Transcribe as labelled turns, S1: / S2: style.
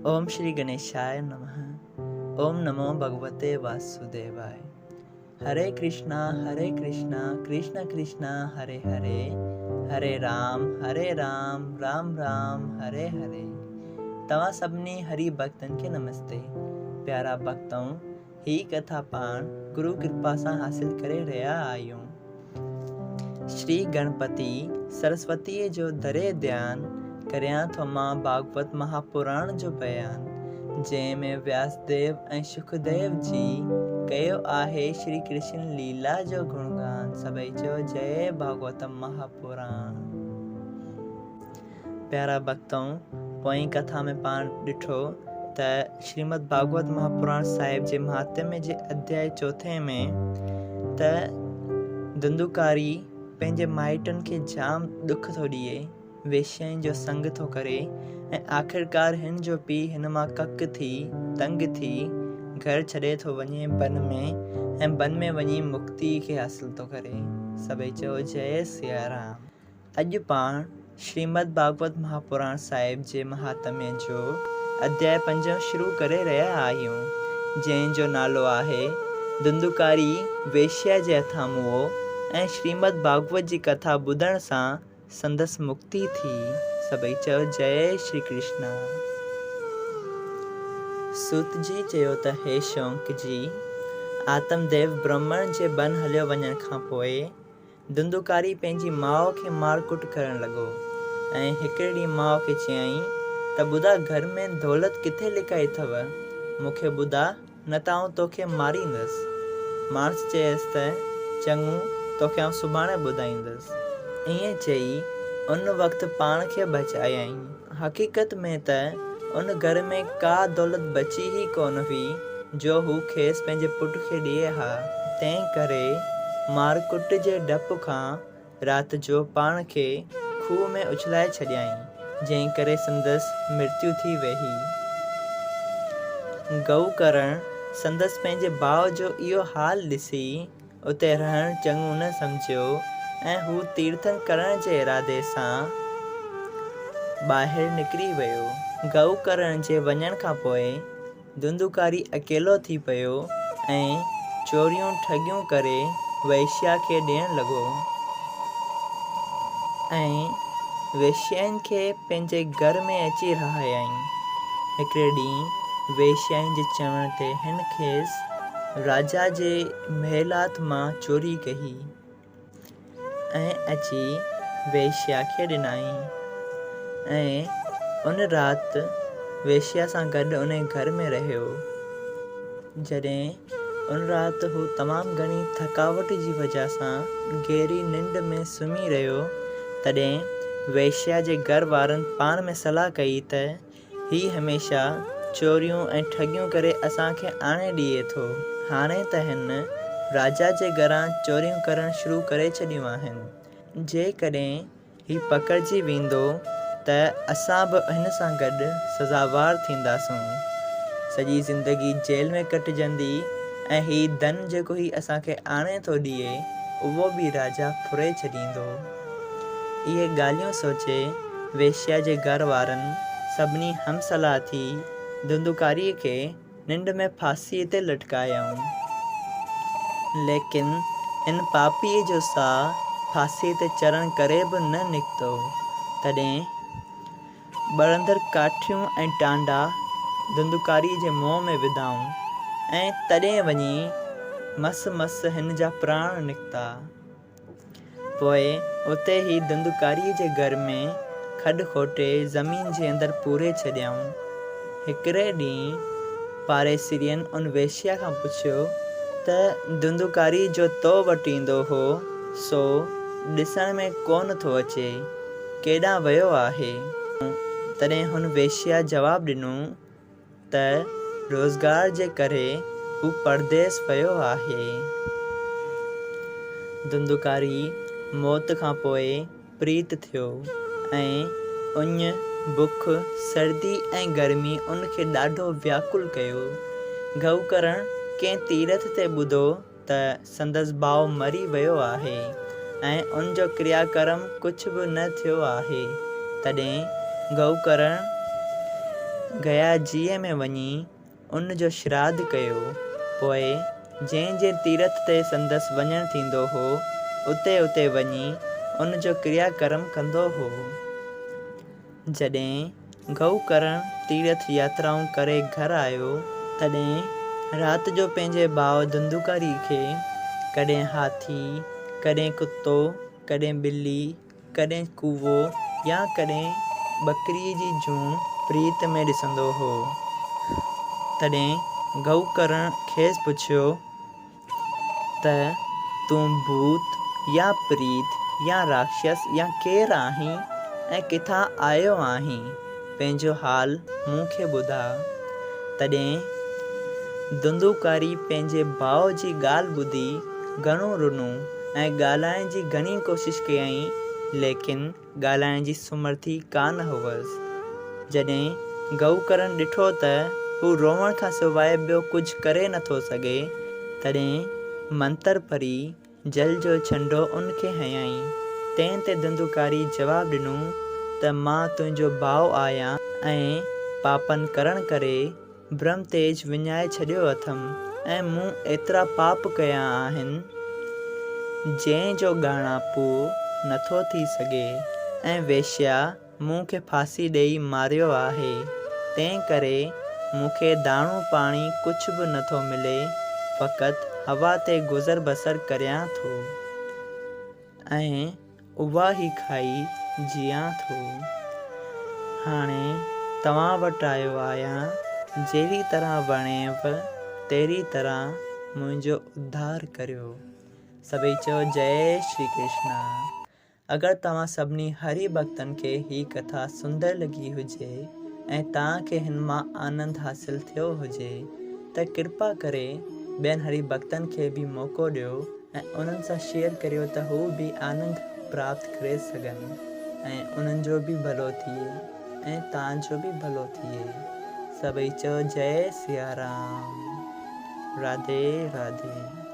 S1: ओम श्री गणेशाय नमः। ओम नमो भगवते वासुदेवाय। हरे कृष्णा कृष्ण कृष्ण हरे हरे, हरे राम राम राम हरे हरे। तव्हां सभिनी हरि भक्तन के नमस्ते। प्यारा भक्तों, ही कथा पाण गुरु कृपा सां हासिल करे रहा आहियूं। श्री गणपति सरस्वती जो दरे ध्यान करियां थो मां भागवत महापुराण जो बयान, जंहिंमें व्यासदेव ऐं सुखदेव जी कयो आहे श्री कृष्ण लीला जो गुणगान। सभई चयो जय भागवतम महापुराण। प्यारा भक्तों, पोई कथा में पाण ॾिठो त श्रीमद् भागवत महापुराण साहिब जे महात्म्य जे अध्याय 4 में त धंधुकारी पंहिंजे माइटनि खे जाम दुख थो ॾिए, वेश्याउनि जो संग थो करे ऐं आख़िरकार हिन जो पीउ हिन मां कक थी तंग थी घर छॾे थो वञे वन में, ऐं वन में वञी मुक्ति खे हासिल थो करे। सभई चयो जय सिया राम। अॼु पाण श्रीमद् भागवत महापुराण साहिब जे महात्म्य जो अध्याय 5 शुरू करे रहिया आहियूं, जंहिंजो नालो आहे धंधुकारी वेश्या जे हथां मुओ ऐं श्रीमद् भागवत जी कथा ॿुधण सां संदसि मुक्ति थी। सभई चयो जय श्री कृष्ण। सूत जी चयो त हे शौंक जी, आत्मदेव ब्राह्मण जे बन हलियो वञण खां पोइ धंधुकारी पंहिंजी माउ खे मारकुट करण लॻो ऐं हिकिड़े ॾींहुं माउ खे चयईं त ॿुधा, घर में दौलत किथे लिकाई अथव, मूंखे ॿुधा न त आउं तोखे मारींदसि। माण्हू चयसि त चङो, तोखे आउं सुभाणे ॿुधाईंदसि। ईअं चई उन वक़्तु पाण खे बचायईं। हक़ीक़त में त उन घर में का दौलत बची ई कोन हुई जो हू खेसि पंहिंजे पुट खे ॾिए हा। तंहिं करे मारकुट जे डप खां राति जो पाण खे खूह में उछलाए छॾियईं, जंहिं करे संदसि मृत्यु थी वेही। गऊ करण संदसि पंहिंजे भाउ जो इहो हाल ॾिसी उते रहणु चङो न सम्झियो ऐं हू तीर्थन करण जे इरादे सां ॿाहिरि निकिरी वियो। गऊ करण जे वञण खां पोइ धंधुकारी अकेलो थी पियो ऐं चोरियूं ठगियूं करे वेश्या खे ॾियणु लॻो ऐं वेश्याउनि खे पंहिंजे घर में अची रहायईं। हिकिड़े ॾींहुं वेश्याउनि जे चवण ते हिन खेसि राजा जे महिलात मां चोरी कई ऐं अची वेश्या खे ॾिनाई ऐं उन राति वेश्या सां गॾु उन घर में रहियो। जॾहिं उन राति हू तमामु घणी थकावट जी वजह सां गहरी निंड में सुम्ही रहियो, तॾहिं वेश्या जे घर वारनि पाण में सलाह कई त ही हमेशह चोरियूं ऐं ठगियूं करे असांखे आणे ॾिए थो। हाणे त हिन राजा जे घरां चोरियूं करणु शुरू करे छॾियूं आहिनि। जेकॾहिं ही पकड़िजी वेंदो त असां बि हिन सां गॾु सज़ावार थींदासूं। सॼी ज़िंदगी जेल में कटिजंदी ऐं ही धन जेको ही असांखे आणे थो ॾिए उहो बि राजा फुरे छॾींदो। इहे ॻाल्हियूं सोचे वेश्या जे घर वारनि सभिनी हमसलाह थी धंधुकारीअ खे निंड में फांसीअ ते लटकायऊं। लेकिन इन पापीअ जो साह फांसीअ ते चढ़ण करे बि न निकितो। तॾहिं ॿरंदड़ काठियूं ऐं टांडा धंधुकारीअ जे मुंहं में विधाऊं ऐं तॾहिं वञी मस हिन जा प्राण निकिता। पोइ उते ई धंधुकारीअ जे घर में खॾु खोटे ज़मीन जे अंदरि पूरे छॾियऊं। हिकिड़े ॾींहुं पाड़ेसिरियनि उन वेश्या खां पुछियो त धंधुकारी जो तो वटि ईंदो हो सो ॾिसण में कोन थो अचे, केॾांहुं वियो आहे? तॾहिं हुन वेश्या जवाबु ॾिनो त रोज़गार जे करे हू परदेस वियो आहे। धंधुकारी मौत खां पोइ प्रीत थियो ऐं उञ बुख सर्दी ऐं गर्मी उनखे ॾाढो व्याकुल कयो। गऊ करण कंहिं तीरथ ते ॿुधो त संदसि भाउ मरी वियो आहे ऐं उन जो क्रियाकर्म कुझु बि न थियो आहे। तॾहिं गऊ करण गयाजीअ में वञी उन जो श्राद्ध कयो। पोइ जंहिं तीर्थ ते संदसि वञणु थींदो हो उते उते वञी उन जो क्रियाक्रम कंदो हो। जॾहिं गौकर्ण तीर्थ यात्राऊं करे घर आयो तॾहिं राति जो पंहिंजे भाउ धुंधुकारी खे कॾहिं हाथी, कॾहिं कुतो, कॾहिं ॿिली, कॾहिं कूवो या कॾहिं ॿकरीअ जी जूं प्रीत में ॾिसंदो हो। तॾहिं गौकर्ण खेसि पुछियो त तूं भूत या प्रीत या राक्षस या केरु आहीं ऐं किथां आयो आहीं, पंहिंजो हाल मूंखे ॿुधा। तॾहिं धुंधुकारी पंहिंजे भाउ जी ॻाल्हि ॿुधी घणो रुनो ऐं ॻाल्हाइण जी घणी कोशिशि कयईं, लेकिन ॻाल्हाइण जी सुमर्थी कान हुअसि। जॾहिं गौकर्ण ॾिठो त हू रोवण खां सवाइ ॿियो कुझु करे नथो सघे, तॾहिं मंत्र पढ़ी जल जो छंडो उनखे हयईं। तंहिं ते धुंधुकारी जवाबु ॾिनो त मां तुंहिंजो भाउ आहियां ऐं पापनि करण करे ब्रह्म तेज विञाए छॾियो अथमि ऐं मूं एतिरा पाप कया आहिनि जंहिं जो ॻाणापो नथो थी सघे ऐं वेश्या मूंखे फांसी ॾेई मारियो आहे। तंहिं करे मूंखे दाणो पाणी कुझु बि नथो मिले, फ़क़ति हवा ते गुज़र बसर करियां थो ऐं उहा ई खाई जियां थो। हाणे तव्हां वटि आयो आहियां, जहिड़ी तरह वणेव तहिड़ी तरह मुंहिंजो उद्धार करियो। सभई चयो जय श्री कृष्णा। अगरि तव्हां सभिनी हरि भक्तनि खे ही कथा सुंदर लॻी हुजे ऐं तव्हांखे हिन मां आनंद हासिल थियो हुजे त कृपा करे ॿियनि हरि भक्तनि खे बि मौक़ो ॾियो ऐं उन्हनि सां शेयर करियो त हू बि आनंद प्राप्त करे सघनि ऐं उन्हनि जो बि भलो थिए ऐं तव्हांजो बि भलो थिए। सभई चयो जय सिया राम। राधे राधे।